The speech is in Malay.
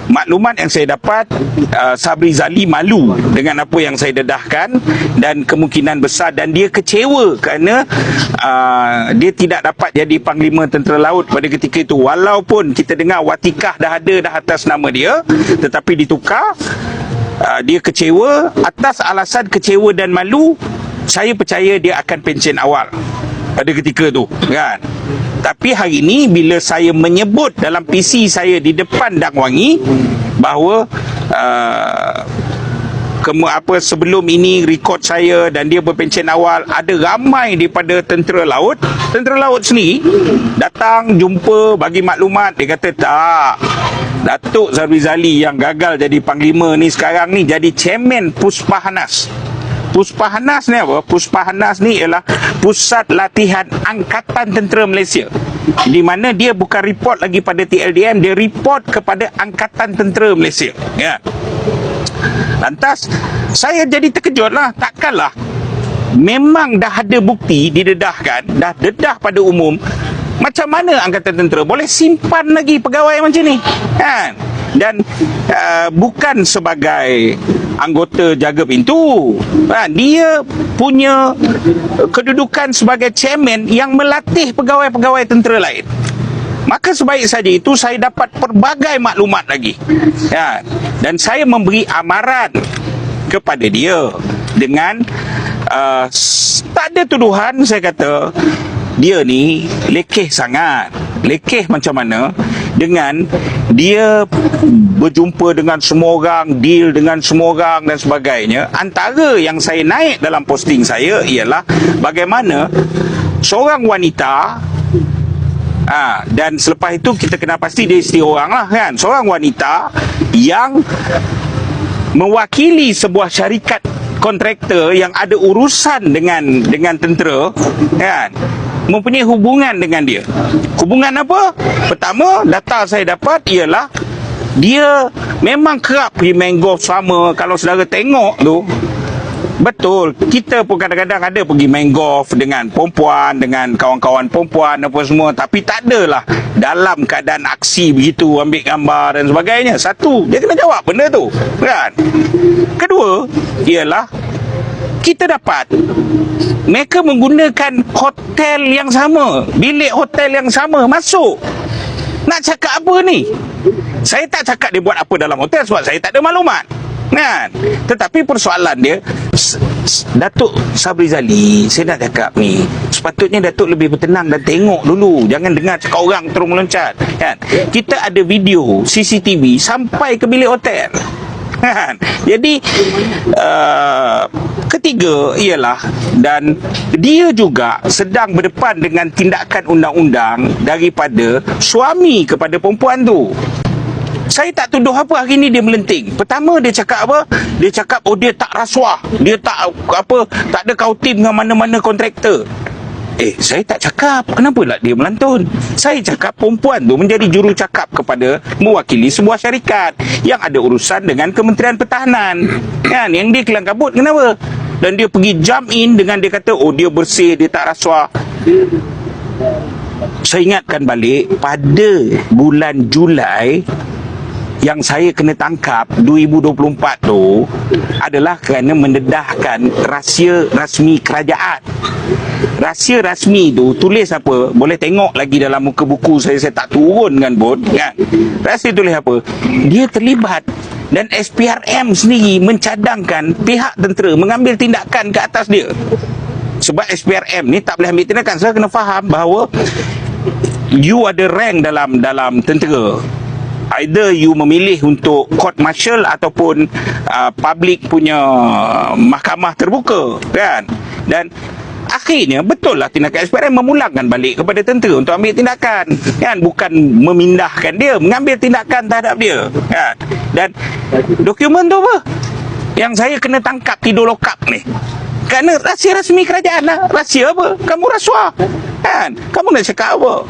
maklumat yang saya dapat, Sabri Zali malu dengan apa yang saya dedahkan, dan kemungkinan besar dan dia kecewa kerana dia tidak dapat jadi Panglima Tentera Laut pada ketika itu, walaupun kita dengar watikah dah ada dah atas nama dia, tetapi ditukar. Dia kecewa. Atas alasan kecewa dan malu, saya percaya dia akan pencen awal pada ketika tu, kan. Tapi hari ini bila saya menyebut dalam PC saya di depan Dang Wangi bahawa sebelum ini rekod saya dan dia berpencen awal, ada ramai daripada tentera laut sendiri datang jumpa bagi maklumat. Dia kata tak, Datuk Sabri Zali yang gagal jadi Panglima ni sekarang ni jadi Chairman Puspahanas. Puspahanas ni apa? Puspahanas ni ialah Pusat Latihan Angkatan Tentera Malaysia, di mana dia bukan report lagi pada TLDM, dia report kepada Angkatan Tentera Malaysia, ya. Lantas saya jadi terkejut lah. Takkanlah memang dah ada bukti didedahkan, dah dedah pada umum, macam mana Angkatan Tentera boleh simpan lagi pegawai macam ni, kan? Dan bukan sebagai anggota jaga pintu, dia punya kedudukan sebagai chairman yang melatih pegawai-pegawai tentera lain. Maka sebaik saja itu saya dapat pelbagai maklumat lagi, ya. Dan saya memberi amaran kepada dia dengan tak ada tuduhan. Saya kata dia ni lekeh sangat. Lekeh macam mana? Dengan dia berjumpa dengan semua orang, deal dengan semua orang dan sebagainya. Antara yang saya naik dalam posting saya ialah bagaimana seorang wanita, dan selepas itu kita kenal pasti dia isteri orang lah, kan. Seorang wanita yang mewakili sebuah syarikat kontraktor yang ada urusan dengan tentera, kan, mempunyai hubungan dengan dia. Hubungan apa? Pertama, data saya dapat ialah dia memang kerap pergi main golf sama. Kalau saudara tengok tu, betul, kita pun kadang-kadang ada pergi main golf dengan perempuan, dengan kawan-kawan perempuan apa semua, tapi tak adalah dalam keadaan aksi begitu, ambil gambar dan sebagainya. Satu, dia kena jawab benda tu, kan. Kedua ialah kita dapat mereka menggunakan hotel yang sama, bilik hotel yang sama, masuk. Nak cakap apa ni? Saya tak cakap dia buat apa dalam hotel sebab saya tak ada maklumat, kan. Tetapi persoalan dia, Datuk Sabri Zali, saya nak cakap ni, sepatutnya Datuk lebih bertenang dan tengok dulu, jangan dengar cakap orang terus meloncat, kan. Kita ada video CCTV sampai ke bilik hotel, kan. Jadi ketiga ialah, dan dia juga sedang berdepan dengan tindakan undang-undang daripada suami kepada perempuan tu. Saya tak tuduh apa hari ni dia melenting. Pertama dia cakap apa? Dia cakap dia tak rasuah, dia tak ada kautim dengan mana-mana kontraktor. Saya tak cakap. Kenapa lah dia melantun? Saya cakap perempuan tu menjadi juru cakap kepada mewakili sebuah syarikat yang ada urusan dengan Kementerian Pertahanan, kan, yang dia kelang kabut. Kenapa? Dan dia pergi jump in dengan dia kata dia bersih, dia tak rasuah. Saya ingatkan balik pada bulan Julai yang saya kena tangkap 2024 tu adalah kerana mendedahkan rahsia rasmi kerajaan. Rahsia rasmi tu tulis apa? Boleh tengok lagi dalam muka buku saya tak turunkan pun, kan. Rahsia tulis apa? Dia terlibat, dan SPRM sendiri mencadangkan pihak tentera mengambil tindakan ke atas dia. Sebab SPRM ni tak boleh ambil tindakan. Saya kena faham bahawa you ada rank dalam tentera. Either you memilih untuk court martial ataupun public punya mahkamah terbuka, kan. Dan akhirnya betul lah tindakan SPRM memulangkan balik kepada tentera untuk ambil tindakan, kan. Bukan memindahkan dia, mengambil tindakan terhadap dia, kan. Dan dokumen tu apa? Yang saya kena tangkap tidur lokap ni kerana rahsia rasmi kerajaan lah. Rahsia apa? Kamu rasuah, kan. Kamu nak cakap apa?